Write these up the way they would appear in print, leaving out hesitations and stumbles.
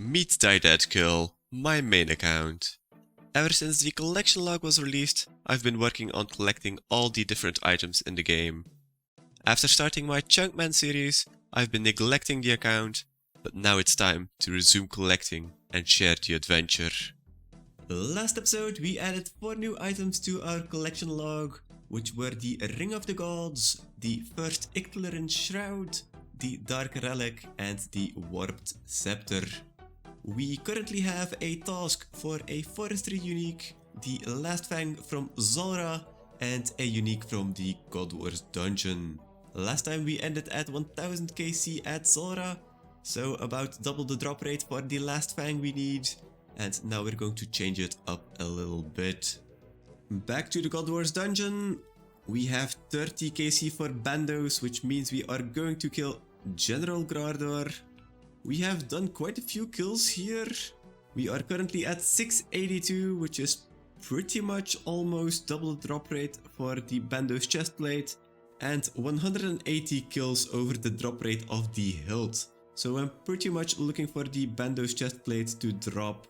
Meet Die Dead Kill, my main account. Ever since the collection log was released, I've been working on collecting all the different items in the game. After starting my Chunkman series, I've been neglecting the account, but now it's time to resume collecting and share the adventure. Last episode we added 4 new items to our collection log, which were the Ring of the Gods, the first Ictlerin Shroud, the Dark Relic and the Warped Scepter. We currently have a task for a Forestry unique, the Last Fang from Zulrah and a unique from the God Wars dungeon. Last time we ended at 1000 KC at Zulrah, so about double the drop rate for the Last Fang we need, and now we're going to change it up a little bit. Back to the God Wars dungeon, we have 30 KC for Bandos, which means we are going to kill General Grardor. We have done quite a few kills here. We are currently at 682, which is pretty much almost double the drop rate for the Bandos chestplate, and 180 kills over the drop rate of the hilt. So I'm pretty much looking for the Bandos chestplate to drop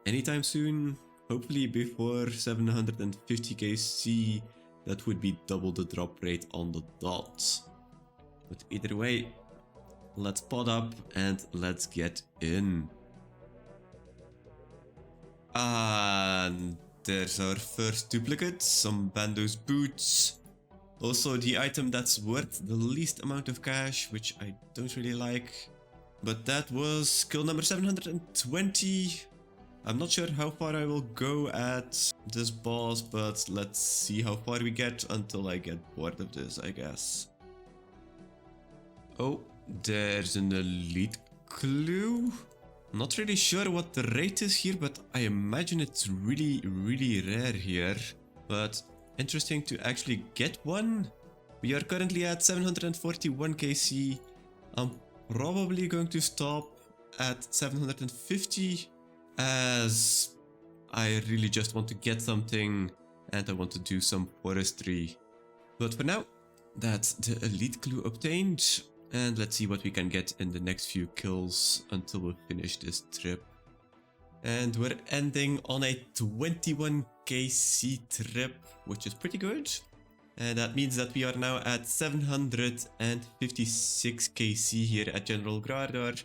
anytime soon, hopefully before 750 KC. That would be double the drop rate on the dot. But either way, let's pod up and let's get in. And there's our first duplicate, some Bandos boots. Also the item that's worth the least amount of cash, which I don't really like. But that was kill number 720. I'm not sure how far I will go at this boss, but let's see how far we get until I get bored of this, I guess. Oh, there's an elite clue. Not really sure what the rate is here, but I imagine it's really rare here. But interesting to actually get one. We are currently at 741 KC. I'm probably going to stop at 750 as I really just want to get something and I want to do some forestry. But for now, that's the elite clue obtained. And let's see what we can get in the next few kills until we finish this trip. And we're ending on a 21 KC trip, which is pretty good. And that means that we are now at 756 KC here at General Grardor.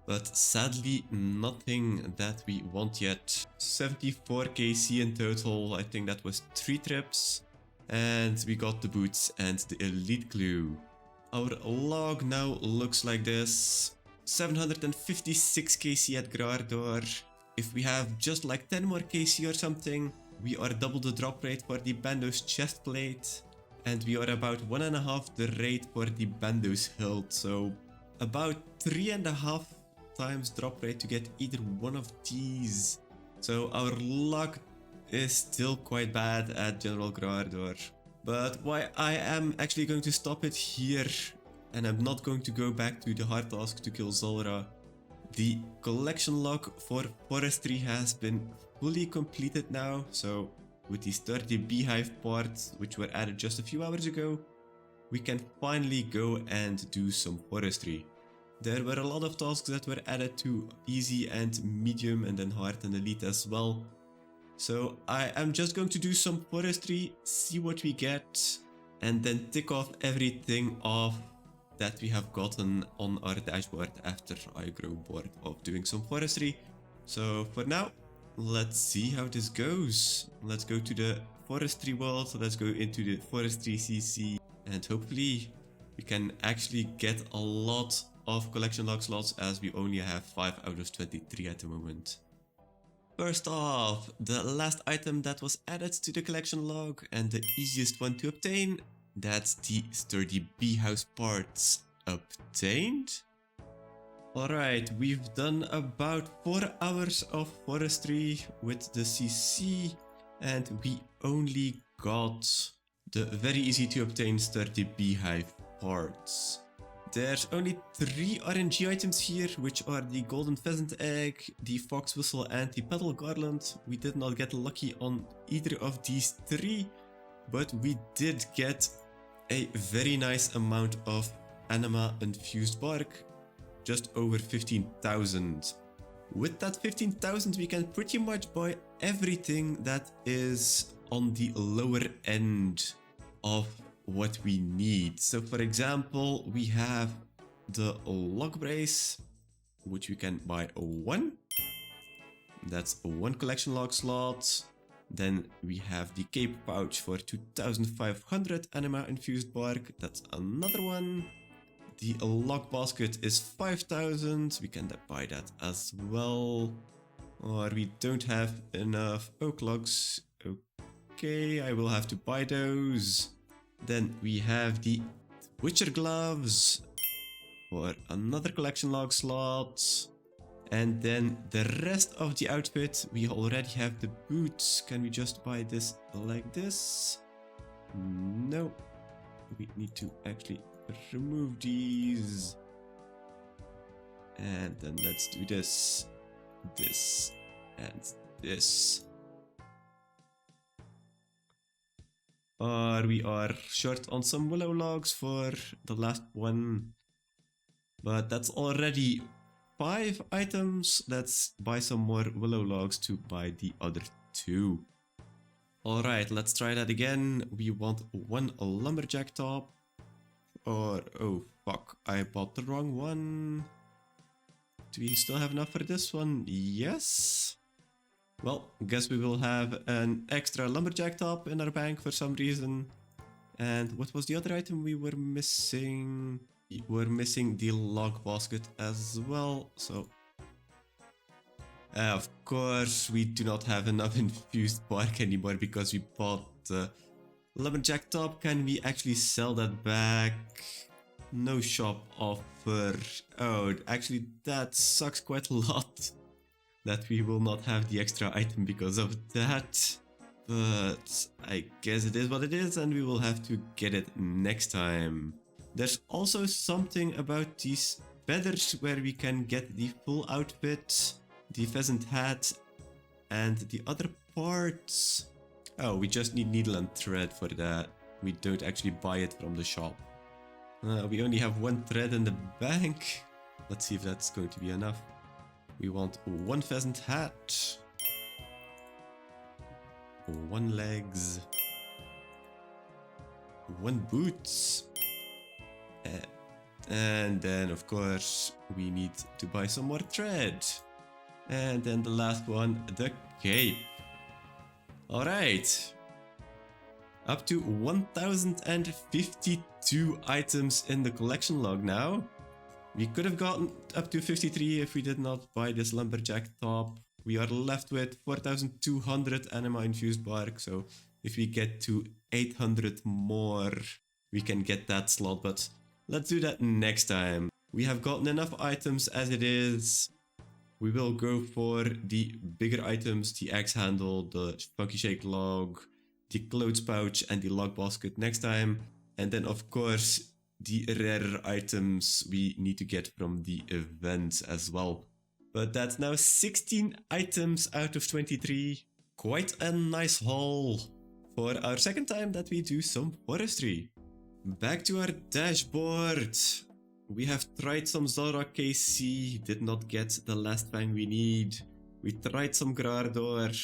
But sadly, nothing that we want yet. 74 KC in total, I think that was 3 trips. And we got the boots and the elite clue. Our log now looks like this. 756 KC at Grardor. If we have just like 10 more KC or something, we are double the drop rate for the Bandos chestplate. And we are about 1.5 the rate for the Bandos hilt. So about 3.5 times drop rate to get either one of these. So our luck is still quite bad at General Grardor. But why I am actually going to stop it here, and I'm not going to go back to the hard task to kill Zulrah. The collection log for forestry has been fully completed now, so with these 30 beehive parts, which were added just a few hours ago, we can finally go and do some forestry. There were a lot of tasks that were added to easy and medium and then hard and elite as well. So I am just going to do some forestry, see what we get, and then tick off everything off that we have gotten on our dashboard after I grow bored of doing some forestry. So for now, let's see how this goes. Let's go to the forestry world, so let's go into the forestry CC, and hopefully we can actually get a lot of collection log slots, as we only have 5 out of 23 at the moment. First off, the last item that was added to the collection log and the easiest one to obtain, that's the sturdy bee house parts obtained. Alright, we've done about 4 hours of forestry with the CC and we only got the very easy to obtain sturdy beehive parts. There's only 3 RNG items here, which are the golden pheasant egg, the fox whistle and the petal garland. We did not get lucky on either of these 3, but we did get a very nice amount of anima infused bark, just over 15,000. With that 15,000 we can pretty much buy everything that is on the lower end of what we need. So for example, we have the log brace, which we can buy one. That's one collection log slot. Then we have the cape pouch for 2,500 anima infused bark. That's another one. The log basket is 5,000. We can buy that as well. Or we don't have enough oak logs. Okay, I will have to buy those. Then we have the Witcher gloves for another collection log slot. And then the rest of the outfit, we already have the boots. Can we just buy this like this? No. We need to actually remove these. And then let's do this, this, and this. Or we are short on some willow logs for the last one. But that's already 5 items. Let's buy some more willow logs to buy the other 2. Alright, let's try that again. We want one lumberjack top. Or, oh fuck, I bought the wrong one. Do we still have enough for this one? Yes. Well, guess we will have an extra lumberjack top in our bank for some reason. And what was the other item we were missing? We were missing the log basket as well, so... of course, we do not have enough infused bark anymore because we bought the lumberjack top. Can we actually sell that back? No shop offer. Oh, actually that sucks quite a lot. That we will not have the extra item because of that. But I guess it is what it is and we will have to get it next time. There's also something about these feathers where we can get the full outfit, the pheasant hat, and the other parts. Oh, we just need needle and thread for that. We don't actually buy it from the shop. We only have 1 thread in the bank. Let's see if that's going to be enough. We want 1 pheasant hat, 1 legs, 1 boots, and then of course we need to buy some more thread. And then the last one, the cape. Alright. Up to 1,052 items in the collection log now. We could have gotten up to 53 if we did not buy this lumberjack top. We are left with 4,200 anima infused bark, so if we get to 800 more, we can get that slot, but let's do that next time. We have gotten enough items as it is. We will go for the bigger items, the axe handle, the funky shake log, the clothes pouch and the log basket next time. And then of course, the rarer items we need to get from the event as well. But that's now 16 items out of 23. Quite a nice haul for our second time that we do some forestry. Back to our dashboard. We have tried some Zolrock KC, did not get the last fang we need. We tried some Grardor,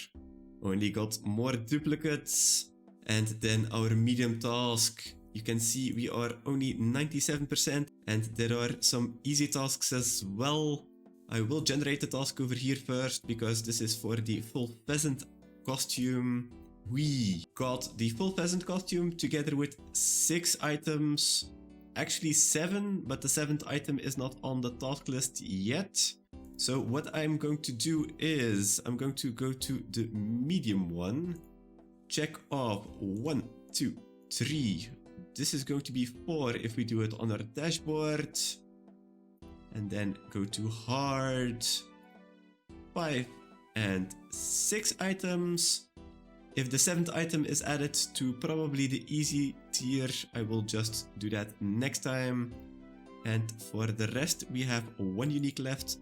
only got more duplicates. And then our medium task. You can see we are only 97% and there are some easy tasks as well. I will generate the task over here first because this is for the full pheasant costume. We got the full pheasant costume together with 6 items. Actually 7, but the 7th item is not on the task list yet. So what I'm going to do is I'm going to go to the medium one. Check off 1, 2, 3. This is going to be 4 if we do it on our dashboard. And then go to hard. 5 and 6 items. If the 7th item is added to probably the easy tier, I will just do that next time. And for the rest, we have 1 unique left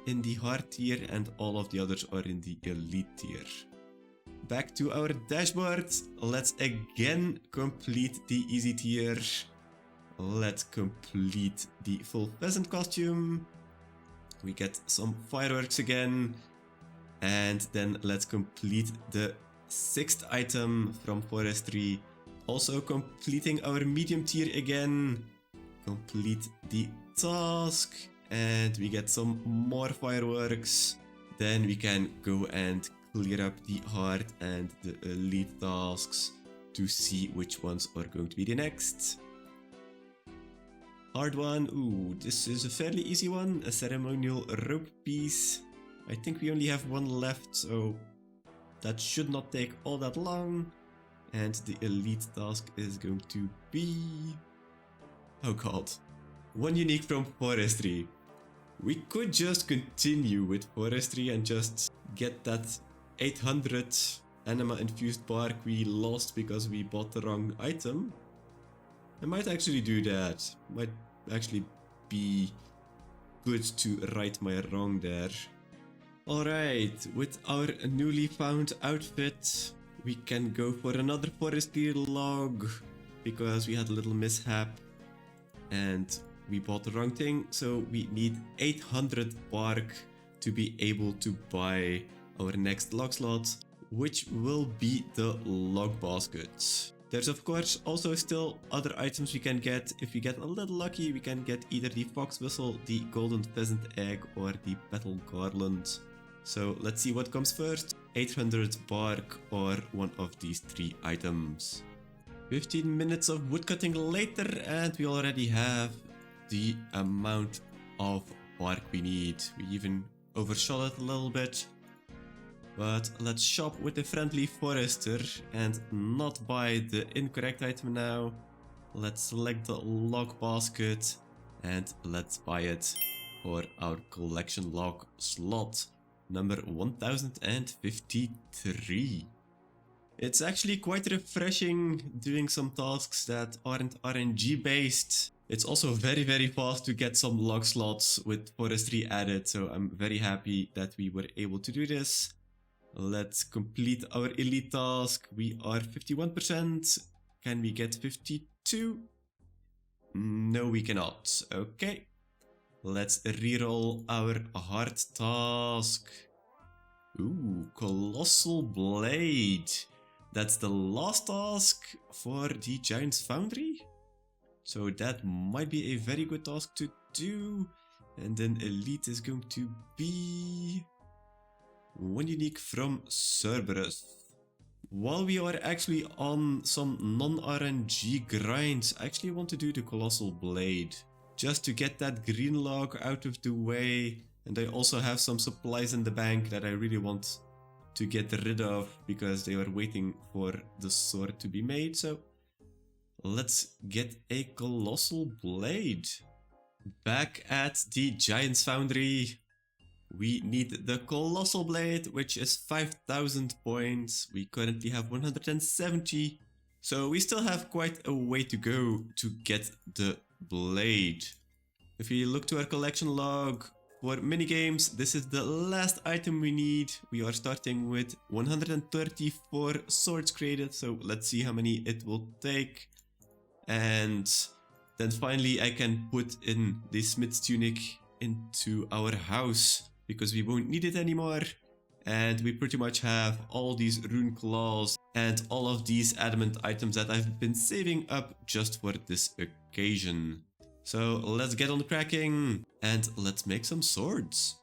in the hard tier and all of the others are in the elite tier. Back to our dashboard. Let's again complete the easy tier. Let's complete the full pheasant costume. We get some fireworks again. And then let's complete the 6th item from forestry. Also completing our medium tier again. Complete the task. And we get some more fireworks. Then we can go and clear up the hard and the elite tasks to see which ones are going to be the next. Hard one. Ooh, this is a fairly easy one. A ceremonial rope piece. I think we only have one left, so that should not take all that long. And the elite task is going to be... oh god. One unique from forestry. We could just continue with forestry and just get that 800 anima infused bark we lost because we bought the wrong item. I might actually do that. Might actually be good to right my wrong there. Alright, with our newly found outfit, we can go for another forestry log because we had a little mishap and we bought the wrong thing. So we need 800 bark to be able to buy our next log slot, which will be the log basket. There's of course also still other items we can get. If we get a little lucky, we can get either the fox whistle, the golden pheasant egg, or the petal garland. So let's see what comes first, 800 bark or one of these 3 items. 15 minutes of woodcutting later and we already have the amount of bark we need. We even overshot it a little bit. But let's shop with the friendly forester and not buy the incorrect item now. Let's select the log basket and let's buy it for our collection log slot number 1053. It's actually quite refreshing doing some tasks that aren't RNG based. It's also very fast to get some log slots with forestry added, so I'm very happy that we were able to do this. Let's complete our elite task. We are 51%. Can we get 52? No, we cannot. Okay. Let's reroll our hard task. Ooh, Colossal Blade. That's the last task for the Giant's Foundry. So that might be a very good task to do. And then elite is going to be... one unique from Cerberus. While we are actually on some non-RNG grinds, I actually want to do the Colossal Blade. Just to get that green log out of the way. And I also have some supplies in the bank that I really want to get rid of because they are waiting for the sword to be made. So let's get a Colossal Blade. Back at the Giant's Foundry. We need the Colossal Blade, which is 5000 points. We currently have 170. So we still have quite a way to go to get the blade. If we look to our collection log for minigames, this is the last item we need. We are starting with 134 swords created. So let's see how many it will take. And then finally I can put in the smith's tunic into our house, because we won't need it anymore. And we pretty much have all these rune claws and all of these adamant items that I've been saving up just for this occasion. So let's get on cracking and let's make some swords.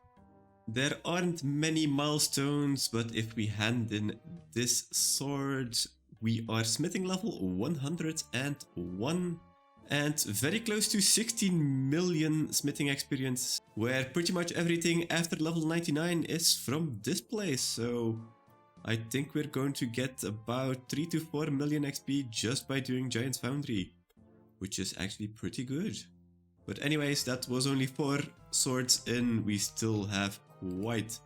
There aren't many milestones, but if we hand in this sword, we are smithing level 101. And very close to 16 million smithing experience, where pretty much everything after level 99 is from this place. So I think we're going to get about 3 to 4 million XP just by doing Giant's Foundry, which is actually pretty good. But anyways, that was only 4 swords in. We still have quite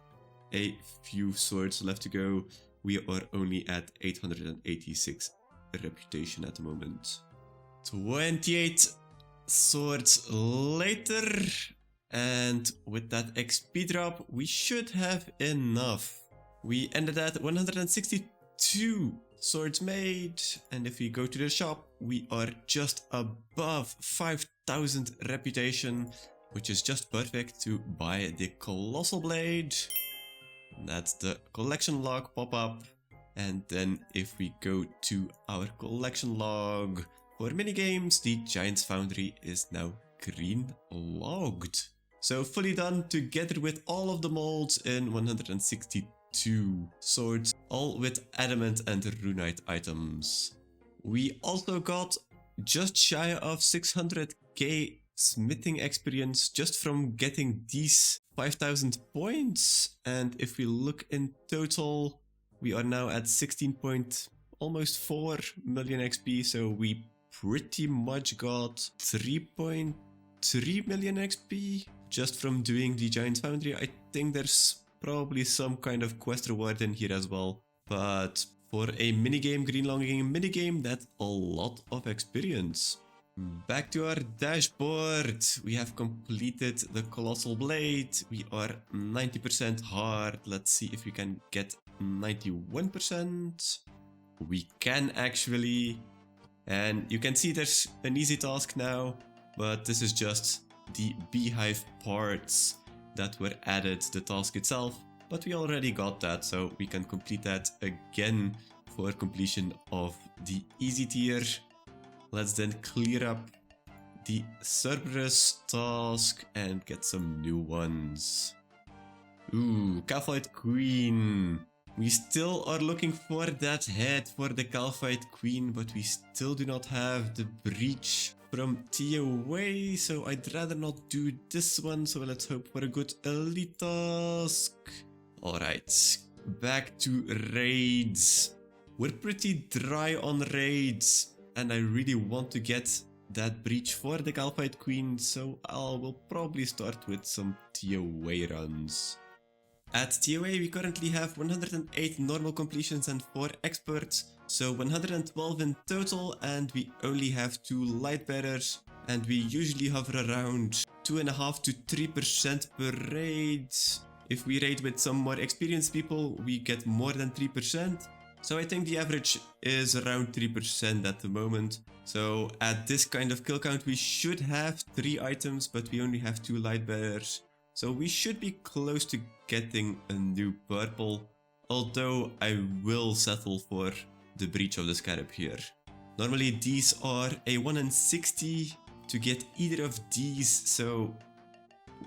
a few swords left to go. We are only at 886 reputation at the moment. 28 swords later, and with that XP drop we should have enough. We ended at 162 swords made, and if we go to the shop we are just above 5000 reputation. which is just perfect to buy the Colossal Blade. That's the collection log pop-up. And then if we go to our collection log for minigames, the Giant's Foundry is now green logged. So fully done together with all of the molds in 162 swords, all with adamant and runite items. We also got just shy of 600k smithing experience just from getting these 5000 points. And if we look in total, we are now at almost 4 million XP. So we pretty much got 3.3 million XP just from doing the Giant's Foundry. I think there's probably some kind of quest reward in here as well. But for a minigame, green logging minigame, that's a lot of experience. Back to our dashboard. We have completed the Colossal Blade. We are 90% hard. Let's see if we can get 91%. We can actually. And you can see there's an easy task now, but this is just the beehive parts that were added to the task itself. But we already got that, so we can complete that again for completion of the easy tier. Let's then clear up the Cerberus task and get some new ones. Ooh, Calphite Queen. We still are looking for that head for the Calphite Queen, but we still do not have the breach from TOA, so I'd rather not do this one, so let's hope for a good elite task. Alright, back to raids. We're pretty dry on raids, and I really want to get that breach for the Calphite Queen, so I will probably start with some TOA runs. At TOA we currently have 108 normal completions and 4 experts, so 112 in total, and we only have 2 light bearers, and we usually hover around 2.5 to 3% per raid. If we raid with some more experienced people, we get more than 3%. So I think the average is around 3% at the moment. So at this kind of kill count, we should have 3 items, but we only have 2 light bearers. So we should be close to getting a new purple. Although I will settle for the breach of the scarab here. Normally these are a 1 in 60 to get either of these. So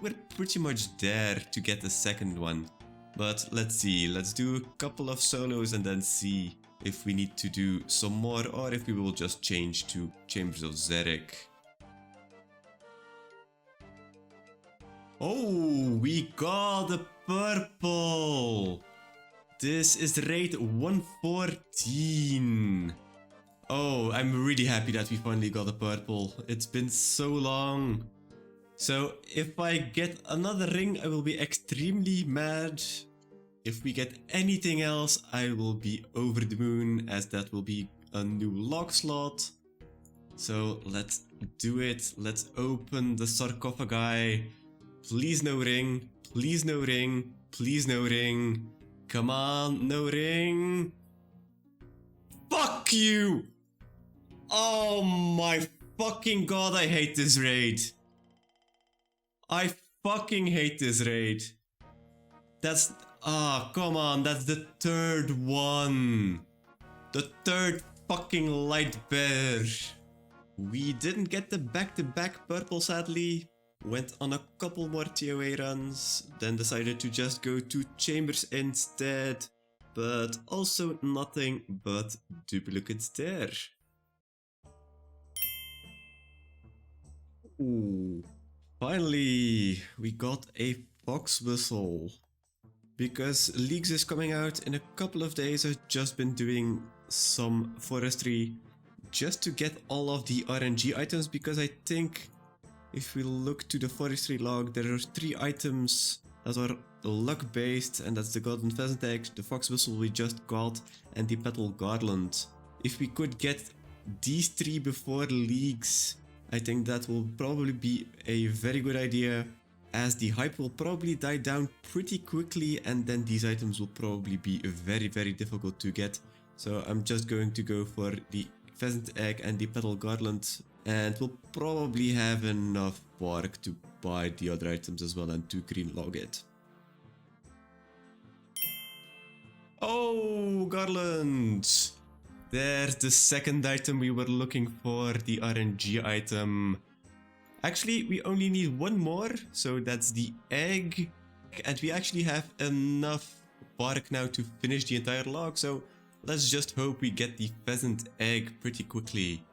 we're pretty much there to get the second one. But let's see, let's do a couple of solos and then see if we need to do some more or if we will just change to Chambers of Xeric. Oh, we got the purple! This is raid 114. Oh, I'm really happy that we finally got a purple. It's been so long. So if I get another ring, I will be extremely mad. If we get anything else, I will be over the moon, as that will be a new log slot. So let's do it. Let's open the sarcophagi. Please no ring. Please no ring. Please no ring. Come on, no ring. Fuck you! Oh my fucking god, I hate this raid. I fucking hate this raid. That's... Ah, come on, that's the third one. The third fucking light bear. We didn't get the back-to-back purple, sadly. Went on a couple more TOA runs, then decided to just go to Chambers instead. But also nothing but duplicates there. Ooh. Finally, we got a fox whistle. Because Leagues is coming out in a couple of days, I've just been doing some forestry just to get all of the RNG items, because I think if we look to the forestry log, there are 3 items that are luck based, and that's the golden pheasant egg, the fox whistle we just got, and the petal garland. If we could get these 3 before Leagues, I think that will probably be a very good idea, as the hype will probably die down pretty quickly, and then these items will probably be very, very difficult to get. So I'm just going to go for the pheasant egg and the petal garland, and we'll probably have enough bark to buy the other items as well and to green log it. Oh, garland! There's the second item we were looking for, the RNG item. Actually, we only need one more, so that's the egg. And we actually have enough bark now to finish the entire log, so let's just hope we get the pheasant egg pretty quickly.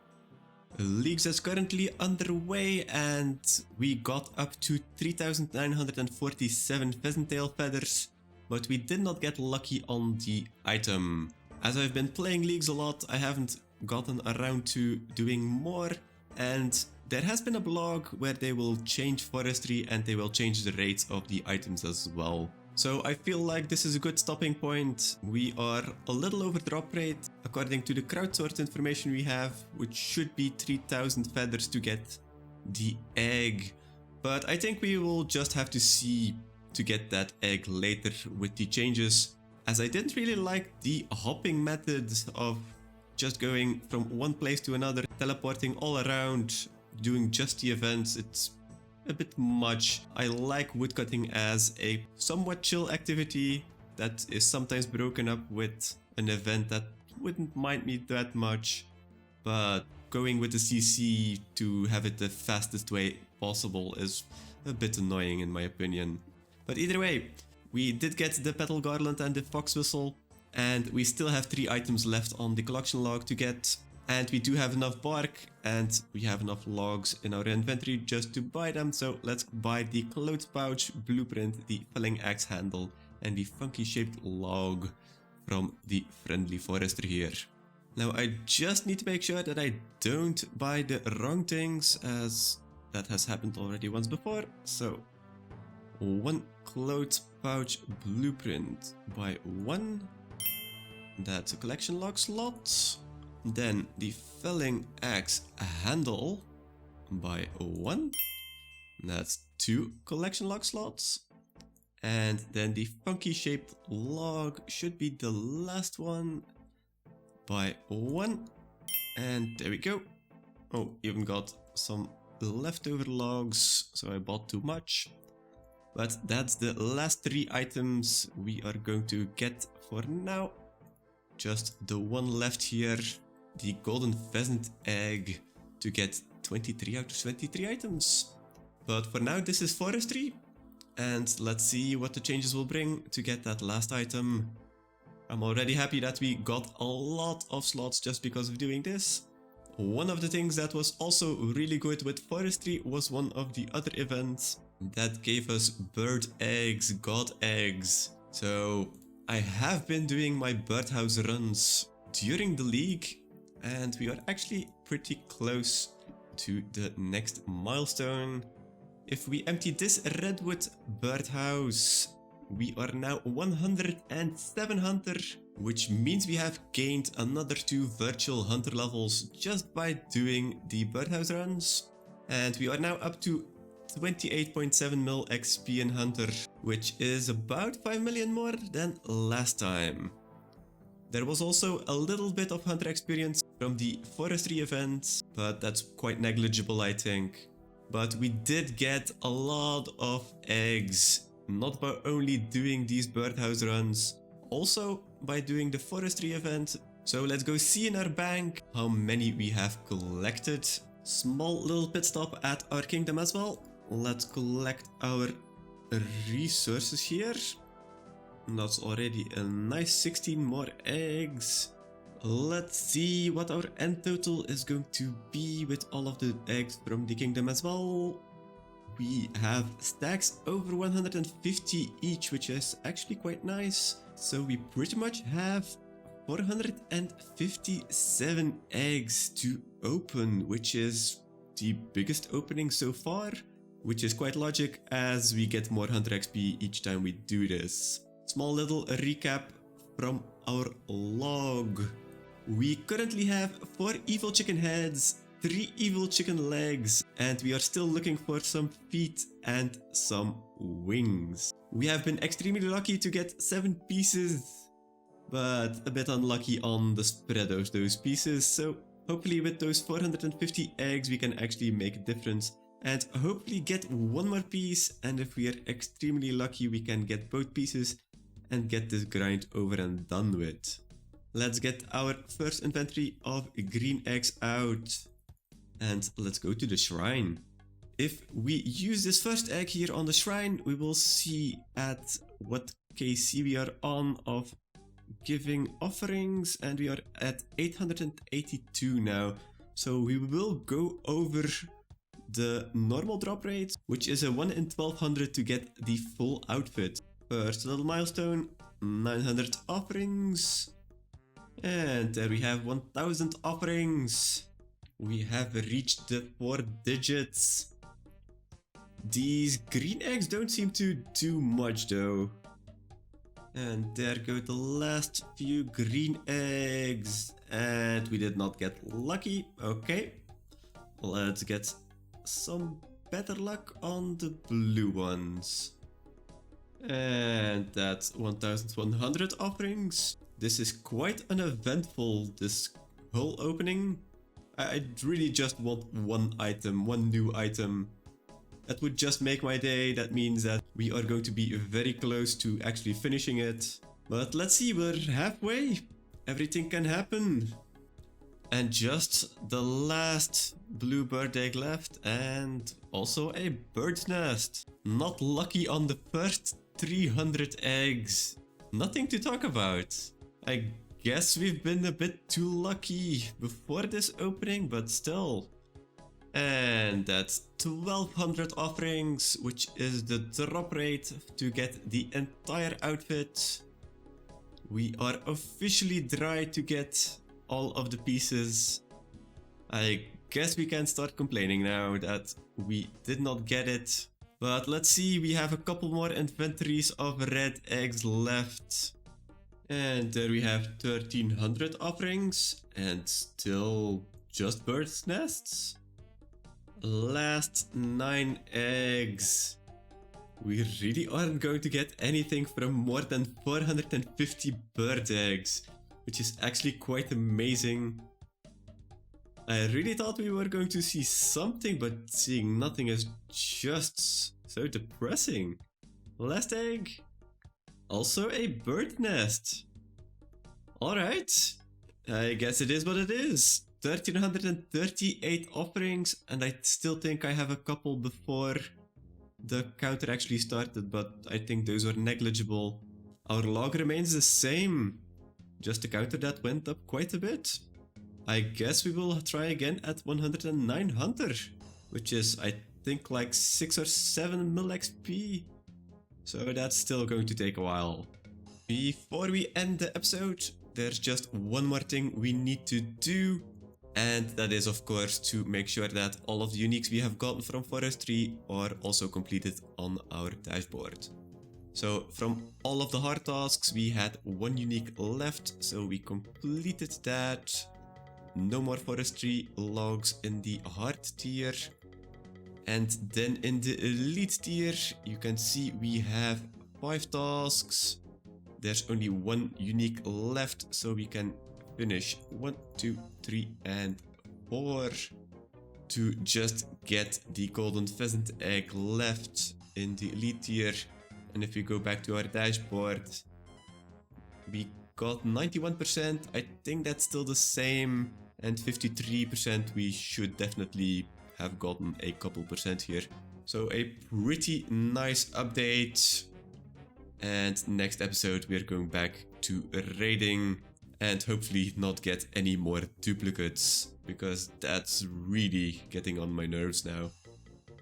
Leagues is currently underway and we got up to 3,947 pheasant tail feathers, but we did not get lucky on the item. As I've been playing leagues a lot, I haven't gotten around to doing more, and there has been a blog where they will change forestry and they will change the rates of the items as well. So I feel like this is a good stopping point. We are a little over drop rate according to the crowdsourced information we have, which should be 3,000 feathers to get the egg. But I think we will just have to see to get that egg later with the changes, as I didn't really like the hopping method of just going from one place to another, teleporting all around, doing just the events. It's a bit much. I like woodcutting as a somewhat chill activity that is sometimes broken up with an event that wouldn't mind me that much, but going with the CC to have it the fastest way possible is a bit annoying in my opinion. But either way, we did get the petal garland and the fox whistle, and we still have 3 items left on the collection log to get. And we do have enough bark and we have enough logs in our inventory just to buy them. So let's buy the clothes pouch, blueprint, the felling axe handle and the funky shaped log from the friendly forester here. Now I just need to make sure that I don't buy the wrong things, as that has happened already once before. So 1 clothes pouch blueprint by 1. That's a collection log slot. Then the felling axe handle by 1. That's 2 collection log slots. And then the funky shaped log should be the last one by 1. And there we go. Oh, even got some leftover logs, so I bought too much. But that's the last 3 items we are going to get for now. Just the one left here. The golden pheasant egg to get 23 out of 23 items. But for now this is forestry, and let's see what the changes will bring to get that last item. I'm already happy that we got a lot of slots just because of doing this. One of the things that was also really good with forestry was one of the other events that gave us bird eggs, god eggs. So I have been doing my birdhouse runs during the league, and we are actually pretty close to the next milestone. If we empty this redwood birdhouse, we are now 107 hunter, which means we have gained another 2 virtual hunter levels just by doing the birdhouse runs. And we are now up to 28.7 mil XP in hunter, which is about 5 million more than last time. There was also a little bit of hunter experience from the forestry event, but that's quite negligible I think. But we did get a lot of eggs, not by only doing these birdhouse runs, also by doing the forestry event. So let's go see in our bank how many we have collected. Small little pit stop at our kingdom as well. Let's collect our resources here. That's already a nice 16 more eggs. Let's see what our end total is going to be with all of the eggs from the kingdom as well. We have stacks over 150 each, which is actually quite nice. So we pretty much have 457 eggs to open, which is the biggest opening so far, which is quite logic as we get more hunter XP each time we do this. Small little recap from our log. We currently have 4 evil chicken heads, 3 evil chicken legs, and we are still looking for some feet and some wings. We have been extremely lucky to get 7 pieces, but a bit unlucky on the spread of those pieces, so hopefully with those 450 eggs we can actually make a difference and hopefully get one more piece, and if we are extremely lucky we can get both pieces and get this grind over and done with. Let's get our first inventory of green eggs out and let's go to the shrine. If we use this first egg here on the shrine, we will see at what KC we are on of giving offerings, and we are at 882 now. So we will go over the normal drop rate, which is a 1 in 1200 to get the full outfit. First little milestone, 900 offerings. And there we have 1000 offerings. We have reached the 4 digits. These green eggs don't seem to do much though. And there go the last few green eggs. And we did not get lucky. Okay. Let's get some better luck on the blue ones. And that's 1100 offerings. This is quite uneventful, this whole opening. I really just want one item, one new item. That would just make my day. That means that we are going to be very close to actually finishing it. But let's see, we're halfway. Everything can happen. And just the last blue bird egg left, and also a bird's nest. Not lucky on the first 300 eggs. Nothing to talk about. I guess we've been a bit too lucky before this opening, but still. And that's 1200 offerings, which is the drop rate to get the entire outfit. We are officially dry to get all of the pieces. I guess we can start complaining now that we did not get it. But let's see, we have a couple more inventories of red eggs left. And there we have 1300 offerings and still just bird's nests. Last 9 eggs. We really aren't going to get anything from more than 450 bird eggs, which is actually quite amazing. I really thought we were going to see something, but seeing nothing is just so depressing. Last egg. Also a bird nest. Alright. I guess it is what it is. 1338 offerings, and I still think I have a couple before the counter actually started, but I think those were negligible. Our log remains the same, just the counter that went up quite a bit. I guess we will try again at 109 hunter, which is I think like 6 or 7 mil XP. So that's still going to take a while. Before we end the episode, there's just one more thing we need to do. And that is of course to make sure that all of the uniques we have gotten from forestry are also completed on our dashboard. So from all of the hard tasks we had 1 unique left, so we completed that. No more forestry logs in the hard tier. And then in the elite tier you can see we have 5 tasks. There's only 1 unique left, so we can finish 1, 2, 3 and 4 to just get the golden pheasant egg left in the elite tier. And if we go back to our dashboard, we got 91%. I think that's still the same, and 53% we should definitely have gotten a couple percent here. So a pretty nice update. And next episode we're going back to raiding and hopefully not get any more duplicates, because that's really getting on my nerves now.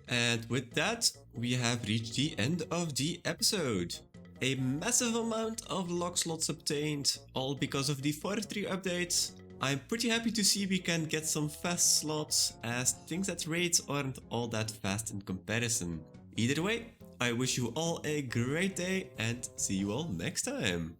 And with that, we have reached the end of the episode. A massive amount of log slots obtained, all because of the forestry updates. I'm pretty happy to see we can get some fast slots, as things at raids aren't all that fast in comparison. Either way, I wish you all a great day and see you all next time.